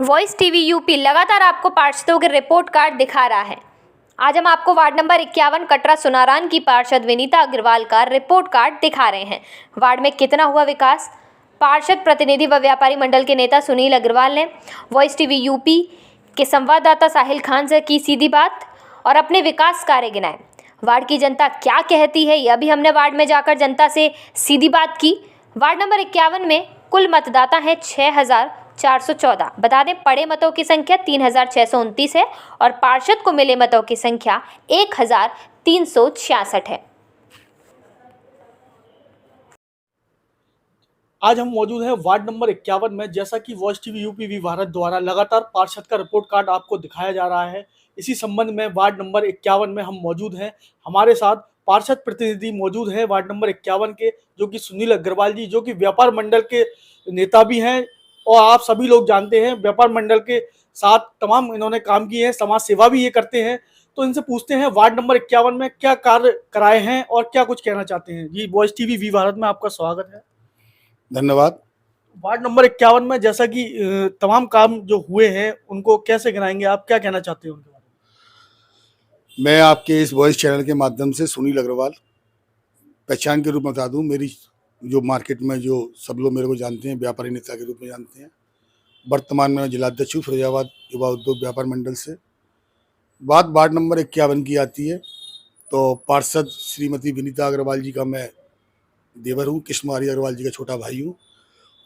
Voice TV UP लगातार आपको पार्षदों के रिपोर्ट कार्ड दिखा रहा है। आज हम आपको वार्ड नंबर 51 कटरा सुनारान की पार्षद विनीता अग्रवाल का रिपोर्ट कार्ड दिखा रहे हैं। वार्ड में कितना हुआ विकास, पार्षद प्रतिनिधि व व्यापारी मंडल के नेता सुनील अग्रवाल ने वॉइस टीवी यूपी के संवाददाता साहिल खान से की सीधी बात और अपने विकास कार्य गिनाए। वार्ड की जनता क्या कहती है, यह भी हमने वार्ड में जाकर जनता से सीधी बात की। वार्ड नंबर 51 में कुल मतदाता हैं 6414। बता दें, पड़े मतों की संख्या 3629 है और पार्षद को मिले मतों की संख्या 1366 है। आज हम मौजूद हैं वार्ड नंबर 51 में। जैसा कि voice TV UP V Bharat द्वारा लगातार पार्षद का रिपोर्ट कार्ड आपको दिखाया जा रहा है, इसी संबंध में वार्ड नंबर 51 में हम मौजूद हैं। हमारे साथ पार्षद प्रतिनिधि मौजूद हैं वार्ड नंबर 51 के, जो कि सुनील अग्रवाल जी, जो कि व्यापार मंडल के नेता भी हैं और आप सभी लोग जानते हैं व्यापार मंडल के साथ तमाम इन्होंने काम किए हैं, समाज सेवा भी ये करते हैं। तो इनसे पूछते हैं वार्ड नंबर 51 में क्या कार्य कराए हैं और क्या कुछ कहना चाहते हैं। जी, वॉइस टीवी वी भारत में आपका स्वागत है। धन्यवाद। वार्ड नंबर 51 में जैसा कि तमाम काम जो हुए हैं उनको कैसे गिनाएंगे, आप क्या कहना चाहते हैं उनके बारे में? मैं आपके इस वॉइस चैनल के माध्यम से सुनील अग्रवाल पहचान के रूप में बता दूं, मेरी जो मार्केट में जो सब लोग मेरे को जानते हैं व्यापारी नेता के रूप में जानते हैं। वर्तमान में जिलाध्यक्ष हूँ फिरोजाबाद युवा उद्योग व्यापार मंडल से। बात वार्ड नंबर 51 की आती है तो पार्षद श्रीमती विनीता अग्रवाल जी का मैं देवर हूँ, कृष्ण कुमारी अग्रवाल जी का छोटा भाई हूँ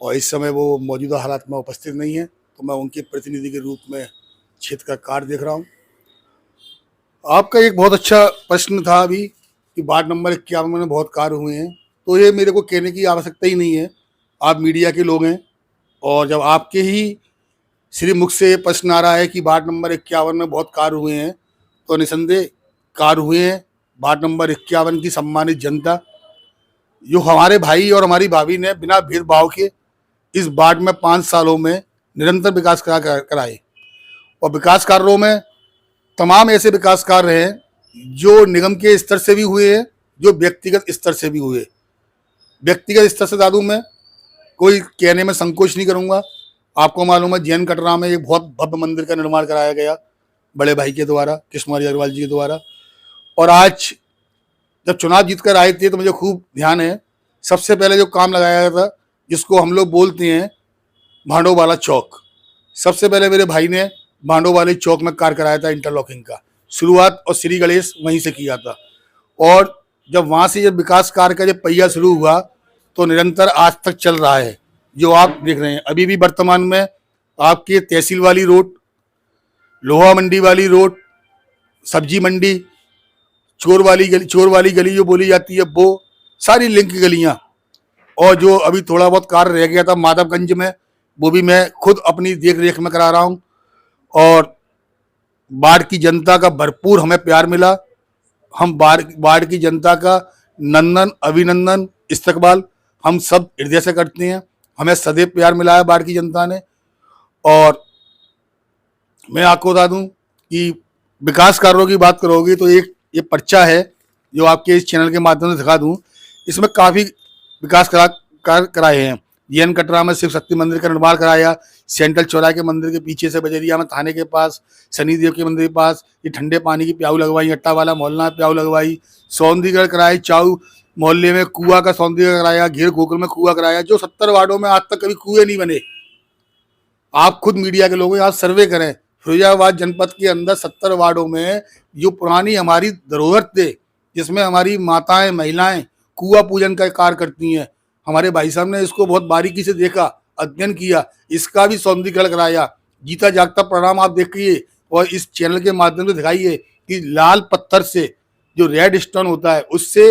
और इस समय वो मौजूदा हालात में उपस्थित नहीं है, तो मैं उनके प्रतिनिधि के रूप में क्षेत्र का कार्य देख रहा हूँ। आपका एक बहुत अच्छा प्रश्न था अभी कि वार्ड नंबर 51 में बहुत कार्य हुए हैं, तो ये मेरे को कहने की आवश्यकता ही नहीं है। आप मीडिया के लोग हैं और जब आपके ही श्री मुख से ये प्रश्न आ रहा है कि वार्ड नंबर 51 में बहुत कार्य हुए हैं, तो निसंदेह कार्य हुए हैं। वार्ड नंबर 51 की सम्मानित जनता, जो हमारे भाई और हमारी भाभी ने बिना भेदभाव के इस वार्ड में 5 सालों में निरंतर विकास कराए और विकास कार्यों में तमाम ऐसे विकास कार्य हैं जो निगम के स्तर से भी हुए हैं, जो व्यक्तिगत स्तर से भी हुए। व्यक्तिगत स्तर से दादू मैं कोई कहने में संकोच नहीं करूंगा। आपको मालूम है जैन कटरा में एक बहुत भव्य मंदिर का निर्माण कराया गया बड़े भाई के द्वारा, कृष्ण कुमारी अग्रवाल जी के द्वारा। और आज जब चुनाव जीत कर आए थे तो मुझे खूब ध्यान है, सबसे पहले जो काम लगाया गया था जिसको हम लोग बोलते हैं भांडो वाला चौक, सबसे पहले मेरे भाई ने भांडो वाले चौक में कार्य कराया था इंटरलॉकिंग का। शुरुआत और श्री गणेश वहीं से किया था और जब वहाँ से जब विकास कार्य का जब पहिया शुरू हुआ तो निरंतर आज तक चल रहा है, जो आप देख रहे हैं। अभी भी वर्तमान में आपके तहसील वाली रोड, लोहा मंडी वाली रोड, सब्जी मंडी, चोर वाली गली जो बोली जाती है, वो सारी लिंक गलियां, और जो अभी थोड़ा बहुत कार्य रह गया था माधवगंज में, वो भी मैं खुद अपनी देख रेख में करा रहा हूं। और वार्ड की जनता का भरपूर हमें प्यार मिला। हम वार्ड की जनता का नंदन अभिनंदन इस्तकबाल हम सब हृदय से करते हैं। हमें सदैव प्यार मिला है वार्ड की जनता ने। और मैं आपको बता दूं कि विकास कार्यों की बात करोगी तो एक ये पर्चा है जो आपके इस चैनल के माध्यम से दिखा दूं। इसमें काफ़ी विकास कार्य कराए हैं। जैन कटरा में शिव शक्ति मंदिर का निर्माण कराया, सेंट्रल चौराहे के मंदिर के पीछे से बजरिया में थाने के पास शनिदेव के मंदिर के पास ये ठंडे पानी की प्याऊ लगवाई, अट्टा वाला मोहल्ला में प्याऊ लगवाई, सौंदर्यीकरण कराई, चाऊ मोहल्ले में कुआ का सौंदर्यीकरण कराया, घेर गोकुल में कुआ कराया, जो 70 वार्डों में आज तक कभी कुएं नहीं बने। आप खुद मीडिया के लोग आज सर्वे करें, फिरोजाबाद जनपद के अंदर 70 वार्डों में जो पुरानी हमारी धरोहर थे, जिसमें हमारी माताएं महिलाएं कुआ पूजन का कार्य करती हैं, हमारे भाई साहब ने इसको बहुत बारीकी से देखा, अध्ययन किया, इसका भी सौंदर्यीकरण कराया। जीता जागता परिणाम आप देखिए और इस चैनल के माध्यम से दिखाइए कि लाल पत्थर से जो रेड स्टोन होता है उससे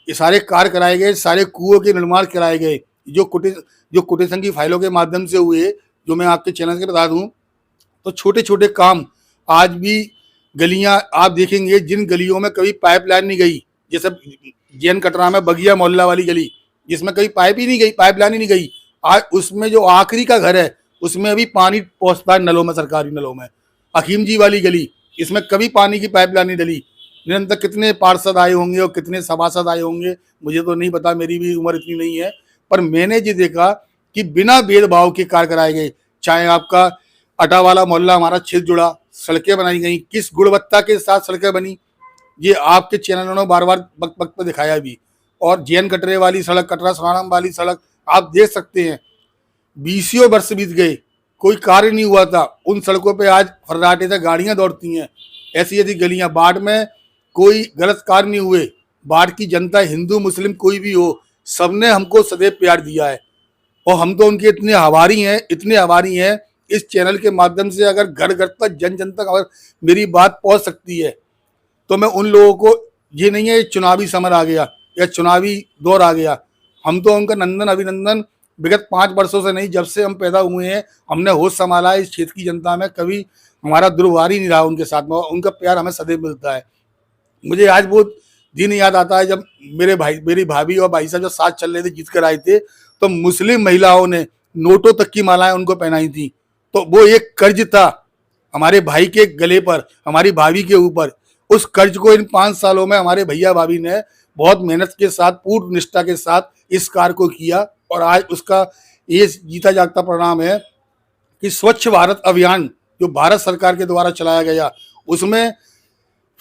ये सारे कार्य कराए गए, सारे कुओं के निर्माण कराए गए, जो कुटी संघ की फाइलों के माध्यम से हुए, जो मैं आपके चैनल से बता दूं। तो छोटे छोटे काम आज भी, गलियां आप देखेंगे जिन गलियों में कभी पाइपलाइन नहीं गई, जैसे जैन कटरा में बगिया मोहल्ला वाली गली जिसमें कभी पाइप ही नहीं गई, पाइपलाइन ही नहीं गई, आज उसमें जो आखिरी का घर है उसमें अभी पानी पहुंचता है नलों में, सरकारी नलों में। हकीम जी वाली गली, इसमें कभी पानी की पाइपलाइन नहीं डली। निरंतर कितने पार्षद आए होंगे और कितने सभासद आए होंगे मुझे तो नहीं पता, मेरी भी उम्र इतनी नहीं है, पर मैंने ये देखा कि बिना भेदभाव के कार्य कराए गए। चाहे आपका अटावाला मोहल्ला हमारा क्षेत्र जुड़ा, सड़कें बनाई गई, किस गुणवत्ता के साथ सड़कें बनी ये आपके चैनलों ने बार बार वक्त वक्त पर दिखाया भी। और जैन कटरे वाली सड़क, कटरा सराणम वाली सड़क आप देख सकते हैं, 20 वर्ष बीत गए, कोई कार्य नहीं हुआ था। उन सड़कों पे आज फर्राटे से गाड़ियां दौड़ती हैं। ऐसी ऐसी गलियां, बाढ़ में कोई गलत कार्य नहीं हुए। बाढ़ की जनता, हिंदू मुस्लिम कोई भी हो, सबने हमको सदैव प्यार दिया है और हम तो उनके इतने आभारी हैं, इतने आभारी हैं। इस चैनल के माध्यम से अगर घर घर तक, जन जन तक अगर मेरी बात पहुंच सकती है तो मैं उन लोगों को, ये नहीं है चुनावी समर आ गया या चुनावी दौर आ गया, हम तो उनका नंदन अभिनंदन विगत 5 वर्षों से नहीं, जब से हम पैदा हुए हैं हमने होश संभाला है। इस क्षेत्र की जनता में कभी हमारा दुर्व्यवहार ही नहीं रहा उनके साथ में, उनका प्यार हमें सदैव मिलता है। मुझे आज वो दिन याद आता है जब मेरी भाभी और भाई साहब जब साथ चल रहे थे, जीत कर आए थे, तो मुस्लिम महिलाओं ने नोटों तक की मालाएं उनको पहनाई थी। तो वो एक कर्ज था हमारे भाई के गले पर, हमारी भाभी के ऊपर। उस कर्ज को इन 5 सालों में हमारे भैया भाभी ने बहुत मेहनत के साथ, पूर्ण निष्ठा के साथ इस कार्य को किया और आज उसका ये जीता जागता परिणाम है कि स्वच्छ भारत अभियान जो भारत सरकार के द्वारा चलाया गया, उसमें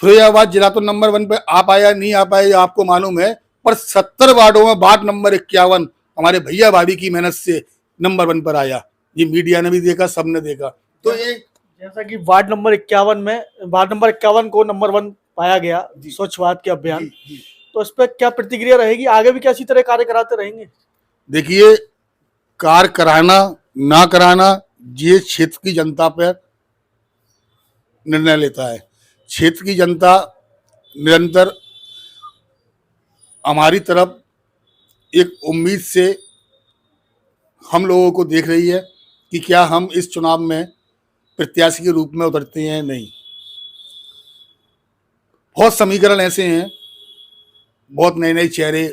फिरोजाबाद जिला तो नंबर 1 पे आ पाया नहीं आ पाया आपको मालूम है, पर 70 वार्डों में वार्ड नंबर 51 हमारे भैया भाभी की मेहनत से नंबर 1 पर आया। ये मीडिया ने भी देखा, सबने देखा। तो ये जैसा कि वार्ड नंबर 51 में, वार्ड नंबर 51 को नंबर 1 पाया गया स्वच्छ भारत के अभियान, तो इस पर क्या प्रतिक्रिया रहेगी? आगे भी क्या इसी तरह कार्य कराते रहेंगे? देखिए, कार्य कराना ना कराना ये क्षेत्र की जनता पर निर्णय लेता है। क्षेत्र की जनता निरंतर हमारी तरफ एक उम्मीद से हम लोगों को देख रही है कि क्या हम इस चुनाव में प्रत्याशी के रूप में उतरते हैं। नहीं, बहुत समीकरण ऐसे हैं, बहुत नए नए चेहरे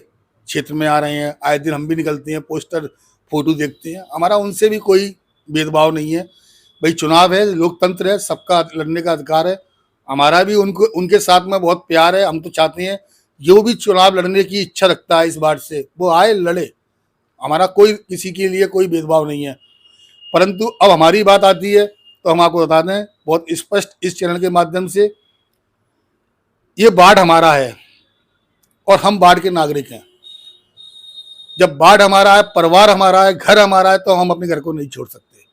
क्षेत्र में आ रहे हैं, आए दिन हम भी निकलते हैं, पोस्टर फोटो देखते हैं। हमारा उनसे भी कोई भेदभाव नहीं है भाई, चुनाव है, लोकतंत्र है, सबका लड़ने का अधिकार है। हमारा भी उनके साथ में बहुत प्यार है। हम तो चाहते हैं जो भी चुनाव लड़ने की इच्छा रखता है इस बार से, वो आए, लड़े। हमारा कोई किसी के लिए कोई भेदभाव नहीं है। परंतु अब हमारी बात आती है तो हम आपको बता दें बहुत स्पष्ट इस चैनल के माध्यम से, ये वार्ड हमारा है और हम वार्ड के नागरिक हैं। जब वार्ड हमारा है, परिवार हमारा है, घर हमारा है, तो हम अपने घर को नहीं छोड़ सकते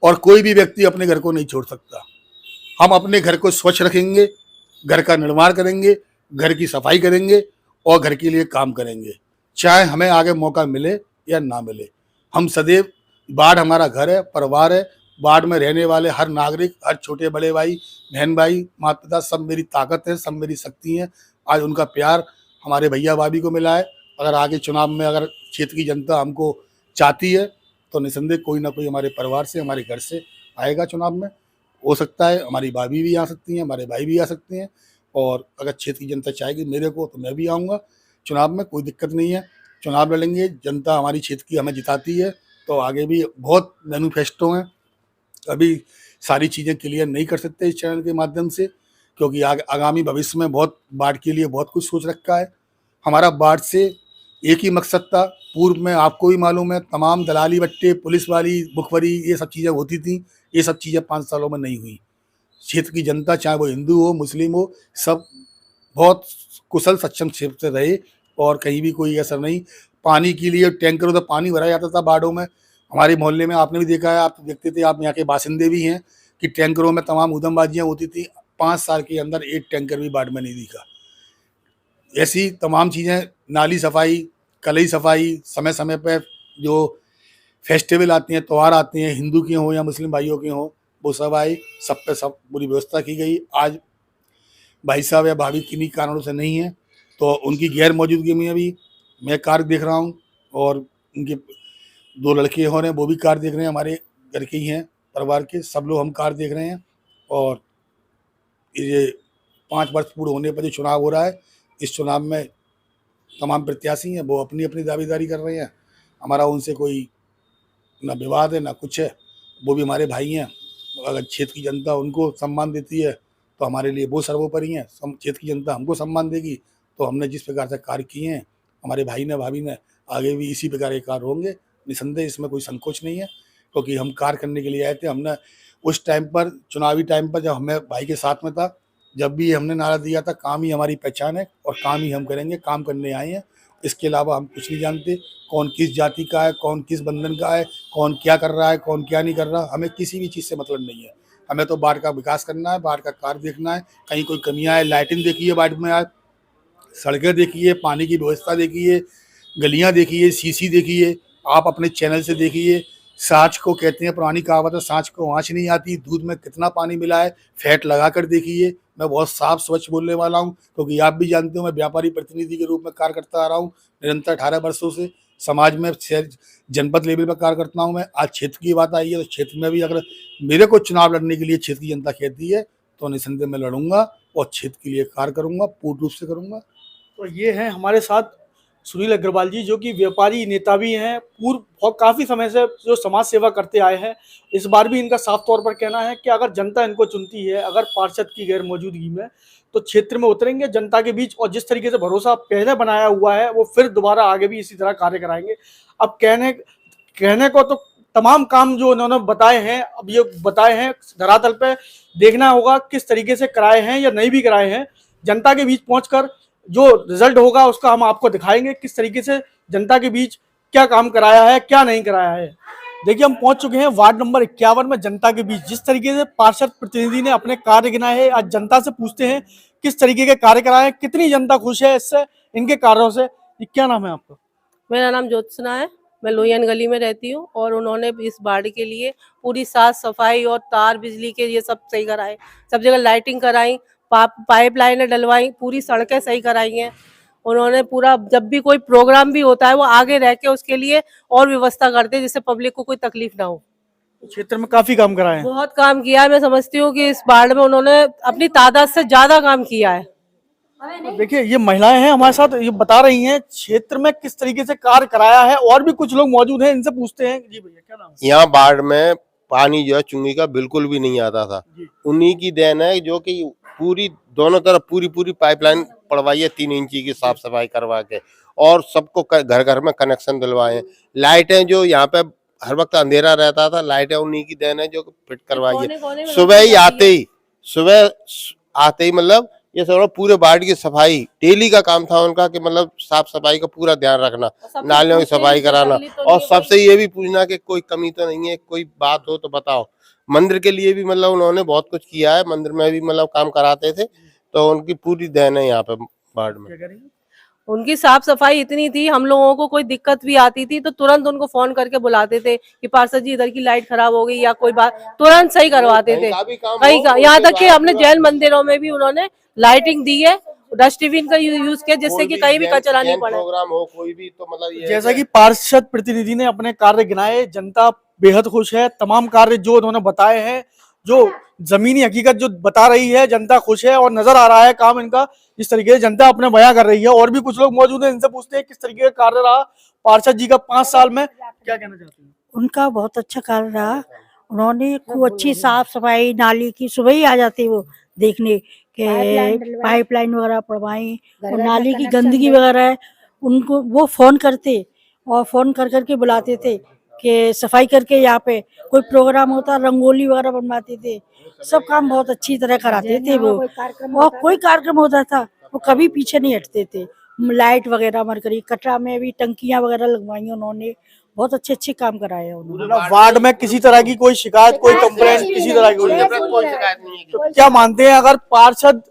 और कोई भी व्यक्ति अपने घर को नहीं छोड़ सकता। हम अपने घर को स्वच्छ रखेंगे, घर का निर्माण करेंगे, घर की सफाई करेंगे और घर के लिए काम करेंगे, चाहे हमें आगे मौका मिले या ना मिले। हम सदैव, वार्ड हमारा घर है, परिवार है। वार्ड में रहने वाले हर नागरिक, हर छोटे बड़े भाई बहन भाई, माता पिता, सब मेरी ताकत है, सब मेरी शक्ति है। आज उनका प्यार हमारे भैया भाभी को मिला है। अगर आगे चुनाव में अगर क्षेत्र की जनता हमको चाहती है तो निसंदेह कोई ना कोई हमारे परिवार से, हमारे घर से आएगा चुनाव में। हो सकता है हमारी भाभी भी आ सकती हैं, हमारे भाई भी आ सकते हैं, और अगर क्षेत्र की जनता चाहेगी मेरे को तो मैं भी आऊँगा चुनाव में, कोई दिक्कत नहीं है। चुनाव लड़ेंगे, जनता हमारी क्षेत्र की हमें जिताती है तो आगे भी बहुत मैनिफेस्टो हैं। अभी सारी चीज़ें क्लियर नहीं कर सकते इस चैनल के माध्यम से, क्योंकि आगामी भविष्य में बहुत वार्ड के लिए बहुत कुछ सोच रखा है। हमारा वार्ड से एक ही मकसद था, पूर्व में आपको भी मालूम है तमाम दलाली बट्टे, पुलिस वाली मुखबरी, ये सब चीज़ें होती थी। ये सब चीज़ें 5 सालों में नहीं हुई। क्षेत्र की जनता, चाहे वो हिंदू हो, मुस्लिम हो, सब बहुत कुशल सक्षम क्षेत्र से रहे और कहीं भी कोई असर नहीं। पानी के लिए टैंकरों से पानी भरा जाता था वार्डों में। हमारे मोहल्ले में आपने भी देखा है, आप देखते थे, आप यहाँ के बासिंदे भी हैं, कि टैंकरों में तमाम उधमबाजियाँ होती थी। 5 साल के अंदर एक टैंकर भी वार्ड में नहीं दिखा। ऐसी तमाम चीज़ें, नाली सफाई, कलई सफाई, समय समय पर जो फेस्टिवल आते हैं, त्यौहार आते हैं, हिंदू के हों या मुस्लिम भाइयों के हों, वो सब आए, सब पे सब पूरी व्यवस्था की गई। आज भाई साहब या भाभी किन्हीं कारणों से नहीं है तो उनकी गैर मौजूदगी में भी मैं कार्य देख रहा हूँ, और उनके 2 लड़के हो रहे हैं, वो भी कार्य देख रहे हैं, हमारे घर के ही हैं, परिवार के सब लोग हम कार्य देख रहे हैं। और ये 5 वर्ष पूर्ण होने पर जो चुनाव हो रहा है, इस चुनाव में तमाम प्रत्याशी हैं, वो अपनी अपनी दावेदारी कर रहे हैं। हमारा उनसे कोई ना विवाद है ना कुछ है, वो भी हमारे भाई हैं। अगर क्षेत्र की जनता उनको सम्मान देती है तो हमारे लिए वो सर्वोपरि हैं। क्षेत्र की जनता हमको सम्मान देगी तो हमने जिस प्रकार से कार्य किए हैं, हमारे भाई ने, भाभी ने, आगे भी इसी प्रकार के कार्य होंगे। निसंदेह इसमें कोई संकोच नहीं है। क्योंकि हम कार्य करने के लिए आए थे। हमने उस टाइम पर, चुनावी टाइम पर, जब हमें भाई के साथ में था, जब भी हमने नारा दिया था, काम ही हमारी पहचान है और काम ही हम करेंगे, काम करने आए हैं। इसके अलावा हम कुछ नहीं जानते कौन किस जाति का है, कौन किस बंधन का है, कौन क्या कर रहा है, कौन क्या नहीं कर रहा। हमें किसी भी चीज़ से मतलब नहीं है। हमें तो वार्ड का विकास करना है, वार्ड का कार्य देखना है। कहीं कोई कमियां है, लाइटिंग देखिए वार्ड में, आज सड़कें देखिए, पानी की व्यवस्था देखिए, गलियां देखिए, सीसी देखिए, आप अपने चैनल से देखिए। साँच को कहते हैं, पुरानी कहावत है, साँच को आँच नहीं आती। दूध में कितना पानी मिला है, फैट लगा कर देखिए। मैं बहुत साफ स्वच्छ बोलने वाला हूँ, क्योंकि आप भी जानते हो मैं व्यापारी प्रतिनिधि के रूप में कार्य करता आ रहा हूँ निरंतर 18 वर्षों से। समाज में शहर जनपद लेवल पर कार्य करता हूँ मैं। आज क्षेत्र की बात आई है, तो क्षेत्र में भी अगर मेरे को चुनाव लड़ने के लिए क्षेत्र की जनता कहती है, तो निसंदेह मैं लड़ूंगा और क्षेत्र के लिए कार्य करूंगा, पूर्ण रूप से करूंगा। तो ये हैं हमारे साथ सुनील अग्रवाल जी, जो कि व्यापारी नेता भी हैं, पूर्व काफ़ी समय से जो समाज सेवा करते आए हैं। इस बार भी इनका साफ तौर पर कहना है कि अगर जनता इनको चुनती है, अगर पार्षद की गैर मौजूदगी में, तो क्षेत्र में उतरेंगे जनता के बीच, और जिस तरीके से भरोसा पहले बनाया हुआ है वो फिर दोबारा आगे भी इसी तरह कार्य कराएंगे। अब कहने को तो तमाम काम जो उन्होंने बताए हैं, अब ये बताए हैं, धरातल पे देखना होगा किस तरीके से कराए हैं या नहीं भी कराए हैं। जनता के बीच पहुंचकर जो रिजल्ट होगा उसका हम आपको दिखाएंगे, किस तरीके से जनता के बीच क्या काम कराया है, क्या नहीं कराया है। देखिए, हम पहुंच चुके हैं वार्ड नंबर 51 में जनता के बीच। जिस तरीके से पार्षद प्रतिनिधि ने अपने कार्य गिनाए हैं, आज जनता से पूछते हैं किस तरीके के कार्य कराए हैं, कितनी जनता खुश है इससे, इनके कार्यों से। क्या नाम है आपका? मेरा नाम ज्योत्सना है, मैं लोहियन गली में रहती हूँ। और उन्होंने इस वार्ड के लिए पूरी साफ सफाई और तार बिजली के ये सब सही कराए, सब जगह लाइटिंग कराई, पाइप लाइनें डलवाई, पूरी सड़कें सही कराई हैं उन्होंने। पूरा जब भी कोई प्रोग्राम भी होता है वो आगे रह के उसके लिए और व्यवस्था करते हैं, जिससे पब्लिक को कोई तकलीफ ना हो। क्षेत्र में काफी काम कराए हैं, बहुत काम किया है। मैं समझती हूँ कि इस वार्ड में उन्होंने अपनी तादाद से ज्यादा काम किया है। देखिए, ये महिलाएं हैं हमारे साथ, ये बता रही हैं क्षेत्र में किस तरीके से कार्य कराया है। और भी कुछ लोग मौजूद हैं, इनसे पूछते हैं। जी भैया, क्या नाम है? यहाँ बाढ़ में पानी जो है चुंगी का बिल्कुल भी नहीं आता था, उन्हीं की देन है, जो कि पूरी दोनों तरफ पूरी पाइपलाइन पड़वाई है, 3 इंची की साफ सफाई करवा के, और सबको घर घर में कनेक्शन दिलवाए। लाइटें जो यहाँ पे हर वक्त अंधेरा रहता था, लाइटें उन्हीं की देन है जो फिट करवाई है। सुबह आते ही मतलब ये सब पूरे वार्ड की सफाई डेली का काम था उनका, कि मतलब साफ सफाई का पूरा ध्यान रखना, नालियों की सफाई कराना, और सबसे ये भी पूछना कि कोई कमी तो नहीं है, कोई बात हो तो बताओ। मंदिर के लिए भी मतलब उन्होंने बहुत कुछ किया है, मंदिर में भी मतलब काम कराते थे, तो उनकी पूरी देन है यहाँ पे वार्ड में। उनकी साफ सफाई इतनी थी, हम लोगों को कोई दिक्कत भी आती थी तो तुरंत उनको फोन करके बुलाते थे कि पार्षद जी इधर की लाइट खराब हो गई या कोई बात, तुरंत सही करवाते थे। कहीं का यहाँ तक कि अपने जैन मंदिरों में भी उन्होंने लाइटिंग दी है, डस्टबिन का यूज किया, जिससे कि कहीं भी कचरा नहीं पड़े। प्रोग्राम हो कोई भी, तो मतलब जैसा कि पार्षद प्रतिनिधि ने अपने कार्य गिनाए, जनता बेहद खुश है। तमाम कार्य जो उन्होंने बताए हैं, जो जमीनी हकीकत जो बता रही है, जनता खुश है और नजर आ रहा है काम इनका इस तरीके से जनता अपने बयां कर रही है। और भी कुछ लोग मौजूद हैं, इनसे पूछते हैं किस तरीके का कार्य रहा पार्षद जी का 5 साल में, क्या कहना चाहते हैं? उनका बहुत अच्छा कार्य रहा। उन्होंने खूब अच्छी साफ सफाई, नाली की सुबह ही आ जाती वो देखने के, पाइपलाइन वगैरह पड़वाई, और नाली की गंदगी वगैरह है उनको वो फोन करते, और फोन कर करके बुलाते थे कि सफाई करके यहाँ पे कोई प्रोग्राम होता, रंगोली वगैरह बनवाते थे, सब काम बहुत अच्छी तरह कराते थे वो। और कोई कार्यक्रम होता था वो कभी पीछे नहीं हटते थे। लाइट वगैरह मरकरी, कटरा में भी टंकियां वगैरह लगवाई उन्होंने, बहुत अच्छे अच्छे काम कराए उन्होंने। वार्ड में किसी तरह की कोई शिकायत, कोई कंप्लेंट, किसी तरह की कोई शिकायत नहीं है। तो क्या मानते हैं, अगर पार्षद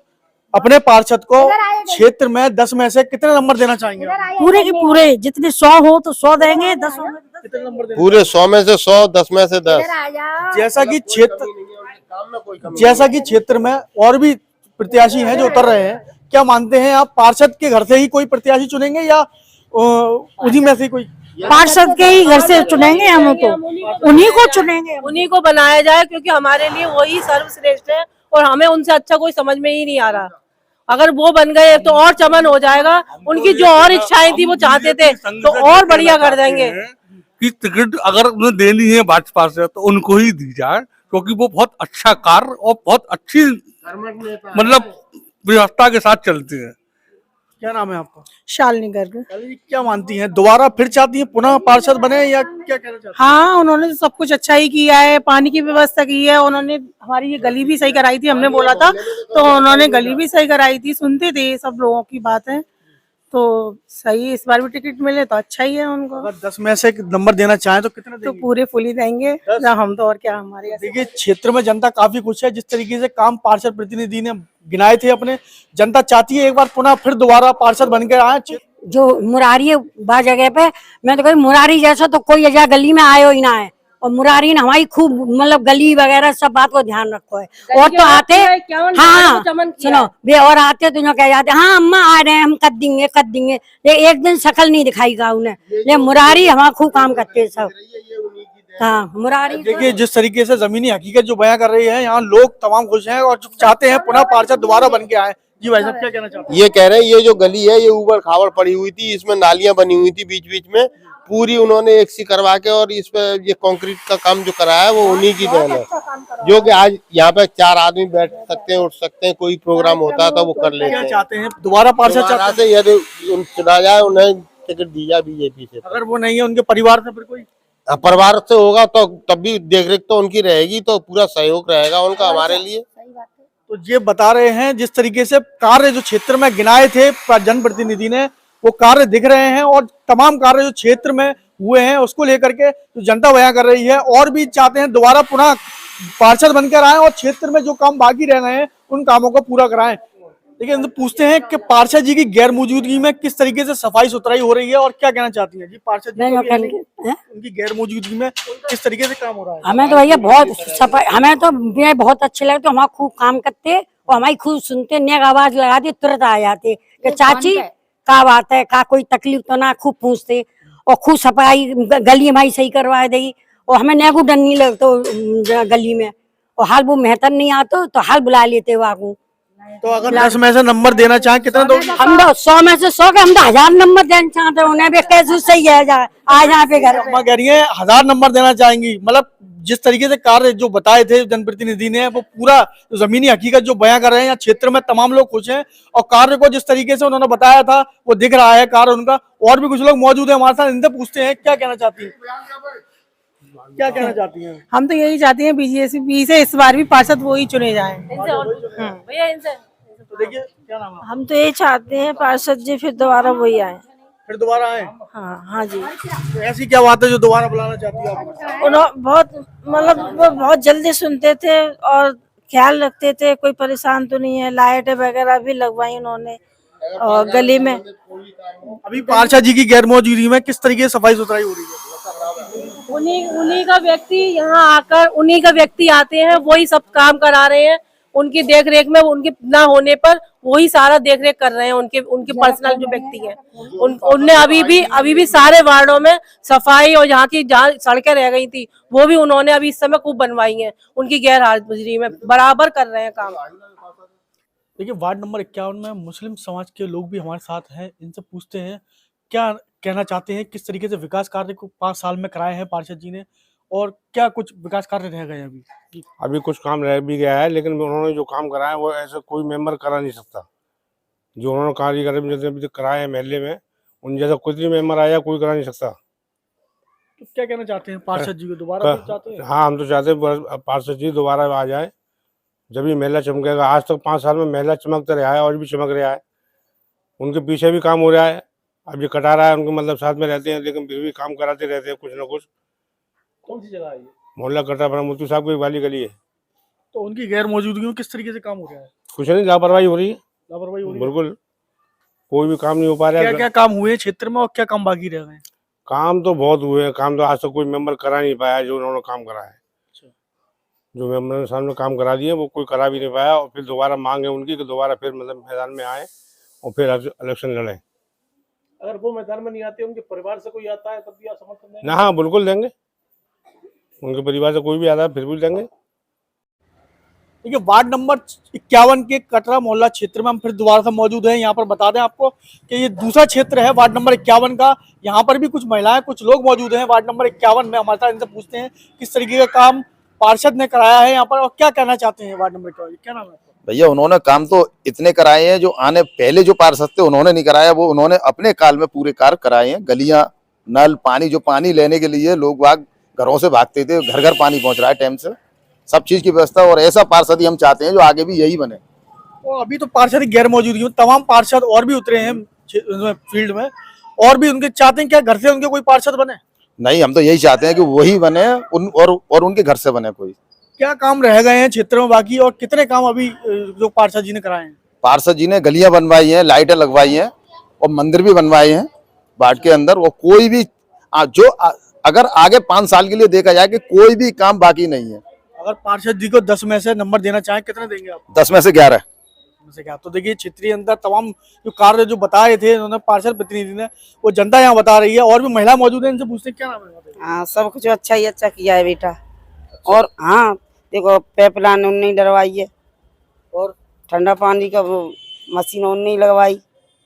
अपने पार्षद को क्षेत्र में 10 में से कितने नंबर देना चाहेंगे? पूरे के पूरे, जितने 100 हो तो 100 देंगे, 10 हो तो कितने नंबर देंगे? पूरे 100 में से 100, 10 में से 10। जैसा कि क्षेत्र में और भी प्रत्याशी हैं जो उतर रहे हैं, क्या मानते हैं आप, पार्षद के घर से ही कोई प्रत्याशी चुनेंगे या उन्हीं में से कोई? पार्षद के ही घर से चुनेंगे हम, तो उन्हीं को चुनेंगे, उन्हीं को बनाया जाए, क्योंकि हमारे लिए वही सर्वश्रेष्ठ है और हमें उनसे अच्छा कोई समझ में ही नहीं आ रहा। अगर वो बन गए तो और चमन हो जाएगा। उनकी जो और इच्छाएं थी वो चाहते थे तो और बढ़िया कर देंगे। कि टिकट अगर उन्हें देनी है भाजपा से तो उनको ही दी जाए, क्योंकि वो बहुत अच्छा कार्य और बहुत अच्छी मतलब व्यवस्था के साथ चलती है। क्या नाम है आपका? शालिनी गर्ग। पहले जी क्या मानती हैं, दोबारा फिर चाहती हैं पुनः पार्षद बने या क्या कहना चाहती हैं? हाँ, उन्होंने तो सब कुछ अच्छा ही किया है, पानी की व्यवस्था की है, उन्होंने हमारी ये गली भी सही कराई थी, हमने बोला था तो उन्होंने गली भी सही कराई थी, सुनते थे सब लोगों की बातें, तो सही इस बार भी टिकट मिले तो अच्छा ही है उनको। अगर 10 में से एक नंबर देना चाहें तो कितना तो देंगे? पूरे फुल ही देंगे, हम तो और क्या हमारे ऐसे। देखिए क्षेत्र में जनता काफी खुश है, जिस तरीके से काम पार्षद प्रतिनिधि ने गिनाए थे अपने, जनता चाहती है एक बार पुनः फिर दोबारा पार्षद बनकर आए। जो मुरारी है बा जगह पे, मैं तो कहती मुरारी जैसा तो कोई अजा गली में आयो ही ना है, और मुरारी ने हमारी खूब मतलब गली वगैरह सब बात को ध्यान रखो है। और तो आते हाँ सुनो वे और आते तो जो कह जाते हाँ अम्मा आ रहे हैं हम कर देंगे, ये एक दिन शकल नहीं दिखाई गा उन्हें, ये मुरारी हमारा खूब काम करते हैं सब। हाँ मुरारी देखिए जिस तरीके से जमीनी हकीकत जो बयां कर रही है, यहाँ लोग तमाम खुश हैं और चाहते हैं पुनः पार्षद दोबारा बन के आए। जी भाई साहब क्या कहना चाहते हैं? ये कह रहे हैं ये जो गली है ये ऊबड़ खाबड़ पड़ी हुई थी, इसमें नालियां बनी हुई थी बीच बीच में, पूरी उन्होंने एक सी करवा के और इस पे ये कंक्रीट का काम जो कराया है वो उन्हीं की देन है, जो कि आज यहाँ पे 4 आदमी बैठ सकते हैं, उठ सकते हैं, कोई प्रोग्राम होता है तो वो कर लेते क्या हैं। चाहते हैं दोबारा पार्षद चाहते हैं? यदि चुना जाए उन्हें टिकट दी जाए बीजेपी से। अगर वो नहीं है उनके परिवार से फिर कोई परिवार से होगा तो तब भी देखरेख तो उनकी रहेगी, तो पूरा सहयोग रहेगा उनका हमारे लिए। तो ये बता रहे हैं जिस तरीके से कार्य जो क्षेत्र में गिनाए थे जनप्रतिनिधि ने वो कार्य दिख रहे हैं, और तमाम कार्य जो क्षेत्र में हुए हैं उसको लेकर के जो जनता बयां कर रही है, और भी चाहते हैं दोबारा पुनः पार्षद बनकर आए और क्षेत्र में जो काम बाकी रह गए हैं उन कामों को पूरा कराएं। लेकिन तो पूछते हैं कि पार्षद जी की गैर मौजूदगी में किस तरीके से सफाई सुथराई हो रही है और क्या कहना चाहती हैं जी पार्षद जी उनकी गैर मौजूदगी में किस तरीके से काम हो रहा है? हमें तो भैया बहुत सफाई, हमें तो भैया बहुत अच्छे लगते, हमारा खूब काम करते और हमारी खूब सुनते, नेक आवाज लगाते तुरंत आ जाते कि चाची का बात है, का कोई तकलीफ तो ना, खूब पूछते और खूब सफाई गली हमारी सही करवा दी, और हमें नेगू डर नहीं लगता गली में, और हाल वो मेहतर नहीं आते तो हाल बुला लेते वागू। तो अगर 10 में से नंबर देना चाहें कितना दो? हम तो 100 में से 100 के हम तो 1000 नंबर देना चाहते हैं, उन्हें भी कैसे सही है आज यहाँ पे घर अम्मा कह रही है 1000 नंबर देना चाहेंगी, मतलब जिस तरीके से कार्य जो बताए थे जनप्रतिनिधि ने वो पूरा जमीनी हकीकत जो बयां कर रहे हैं, यहाँ क्षेत्र में तमाम लोग खुश हैं और कार्य को जिस तरीके से उन्होंने बताया था वो दिख रहा है कार्य उनका। और भी कुछ लोग मौजूद है हमारे साथ, इनसे पूछते हैं क्या कहना चाहती है, क्या कहना चाहती हैं? हम तो यही चाहते हैं बीजेपी से इस बार भी पार्षद वो ही चुने जाएं। भैया इनसे तो देखिए क्या नाम है? हम तो यही चाहते हैं पार्षद जी फिर दोबारा वही आए। फिर दोबारा आए? हाँ जी। तो ऐसी क्या बात है जो दोबारा बुलाना चाहती है आप? उन्होंने बहुत मतलब वो बहुत जल्दी सुनते थे और ख्याल रखते थे, कोई परेशान तो नहीं है, लाइटें वगैरह भी लगवाई उन्होंने और गली में। अभी पार्षद जी की गैर मौजूदगी में किस तरीके से सफाई सुथराई हो रही है? उन्हीं का व्यक्ति यहाँ आकर उन्हीं का व्यक्ति आते हैं, वही सब काम करा रहे हैं, उनकी देख रेख में उनके ना होने पर वही सारा देख रेख कर रहे हैं, उनके पर्सनल जो व्यक्ति हैं उनने अभी भी सारे वार्डों में सफाई और जहाँ सड़कें रह गई थी वो भी उन्होंने अभी इस समय खूब बनवाई हैं, उनकी गैर हाजिरी में बराबर कर रहे हैं काम। देखिए वार्ड नंबर 51 में मुस्लिम समाज के लोग भी हमारे साथ हैं, इनसे पूछते हैं क्या कहना चाहते हैं, किस तरीके से विकास कार्य को 5 साल में कराए हैं पार्षद जी ने और क्या कुछ विकास कार्य रह गए अभी? अभी कुछ काम रह भी गया है, लेकिन उन्होंने जो काम कराया वो ऐसा कोई मेंबर करा नहीं सकता। जो उन्होंने कार्यक्रम जैसे अभी कराए हैं महल्ले में, उन जैसा कुछ भी मेंबर आया कोई करा नहीं सकता। तो क्या कहना चाहते हैं पार्षद जी को दोबारा चाहते हैं? हाँ हम तो चाहते हैं पार्षद जी दोबारा आ जाए, जब ये मेला चमकेगा। आज तक 5 साल में मेला चमकता रहा है और भी चमक रहा है, उनके पीछे भी काम हो रहा है। अब ये कटा रहा है उनके मतलब साथ में रहते हैं लेकिन फिर भी काम कराते रहते हैं कुछ ना कुछ। कौन सी जगह है ये? मोहल्ला कटा पर मुफ्ती साहब की वाली गली है। तो उनकी गैर मौजूदगी में किस तरीके से काम हो रहा है? कुछ नहीं, लापरवाही हो रही है, लापरवाही हो रही है? बिल्कुल कोई भी काम नहीं हो पा रहा है। क्या क्या काम हुए क्षेत्र में और क्या काम बाकी रह गए? काम तो बहुत हुए हैं, काम तो आज तक कोई मेंबर करा नहीं पाया जो उन्होंने काम करा है। जो मेंबर ने सामने काम करा दिए वो कोई करा भी नहीं पाया, और फिर दोबारा मांग है उनकी कि दोबारा फिर मतलब मैदान में आए और फिर इलेक्शन लड़े। अगर वो मैदान में नहीं आते, उनके परिवार से कोई आता है तब भी आप समर्थन देंगे? ना हाँ बिल्कुल देंगे, उनके परिवार से कोई भी आता है फिर भी देंगे। देखिए वार्ड नंबर 51 के कटरा मोहल्ला क्षेत्र में हम फिर दोबारा से मौजूद हैं। यहाँ पर बता दें आपको कि ये दूसरा क्षेत्र है वार्ड नंबर 51 का। यहाँ पर भी कुछ महिलाएं कुछ लोग मौजूद हैं वार्ड नंबर 51 में हमारे साथ, इनसे पूछते हैं किस तरीके का काम पार्षद ने कराया है यहाँ पर और क्या कहना चाहते हैं वार्ड नंबर 51। क्या नाम है आपका? भैया उन्होंने काम तो इतने कराए हैं, जो आने पहले जो पार्षद थे उन्होंने नहीं कराया, वो उन्होंने अपने काल में पूरे कार्य कराए हैं। गलियां, नल, पानी, जो पानी लेने के लिए लोग बाग घरों से भागते थे, घर घर पानी पहुंच रहा है टाइम से, सब चीज की व्यवस्था। और ऐसा पार्षद ही हम चाहते हैं जो आगे भी यही बने। और अभी तो पार्षद गैर मौजूदगी में तमाम पार्षद और भी उतरे हैं फील्ड में, और भी उनके चाहते हैं क्या घर से उनके कोई पार्षद बने? नहीं, हम तो यही चाहते हैं कि वही बने और उनके घर से बने कोई। क्या काम रह गए हैं क्षेत्र में बाकी, और कितने काम अभी जो पार्षद जी ने कराए हैं? पार्षद जी ने गलियां बनवाई हैं, लाइटें लगवाई हैं और मंदिर भी बनवाए हैं वार्ड के अंदर। और कोई भी अगर आगे 5 साल के लिए देखा जाए कि कोई भी काम बाकी नहीं है। अगर पार्षद जी को 10 में से नंबर देना चाहें कितने देंगे आप? 10 में से 11। क्या तो देखिए क्षेत्रीय अंदर तमाम जो कार्य जो बताए थे उन्होंने पार्षद प्रतिनिधि ने, वो जनता यहाँ बता रही है। और भी महिला मौजूद है, इनसे पूछते हैं क्या नाम है? हाँ, सब कुछ अच्छा ही अच्छा किया है बेटा। और हाँ देखो, पाइपलाइन उन्होंने डलवाई है, और ठंडा पानी का वो मशीन उन्होंने लगवाई।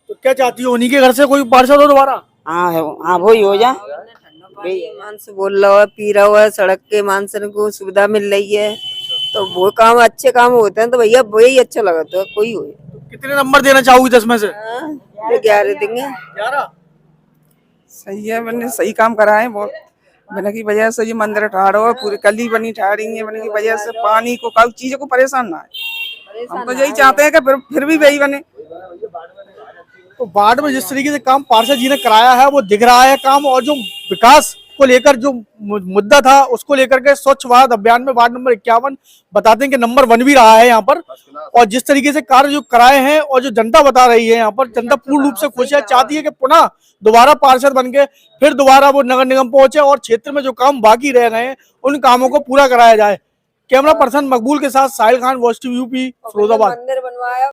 तो क्या चाहती हो, उन्हीं के घर से कोई पार्षद हो दोबारा? हाँ हाँ, वो ही हो जाए। मानस बोल रहा है, पी रहा है, सड़क के मानसन को सुविधा मिल रही है, तो वो काम अच्छे काम होते हैं, तो भैया वही अच्छा लगा। तो कोई हो। तो कितने नंबर देना चाहोगी 10 में से? 11 देंगे। 11? सही है, मैंने सही काम करा है बहुत। बने की वजह से ये मंदिर ठाड़ हो, पूरी गली बनी ठाड़ी है, बने की वजह से पानी को कई चीजों को परेशान ना है। हम तो यही चाहते हैं कि फिर भी वही बने। तो वार्ड में जिस तरीके से काम पार्षद जी ने कराया है वो दिख रहा है काम, और जो विकास को लेकर जो मुद्दा था उसको लेकर के स्वच्छ भारत अभियान में वार्ड नंबर 51 बताते हैं कि नंबर 1 भी रहा है यहाँ पर। और जिस तरीके से कार्य जो कराए हैं और जो जनता बता रही है यहाँ पर, जनता पूर्ण रूप से खुश है, चाहती है कि पुनः दोबारा पार्षद बन के फिर दोबारा वो नगर निगम पहुंचे और क्षेत्र में जो काम बाकी रह गए हैं उन कामों को पूरा कराया जाए। कैमरा पर्सन मकबूल के साथ Sahil Khan, watch TV UP, Firozabad. मंदिर बनवाया।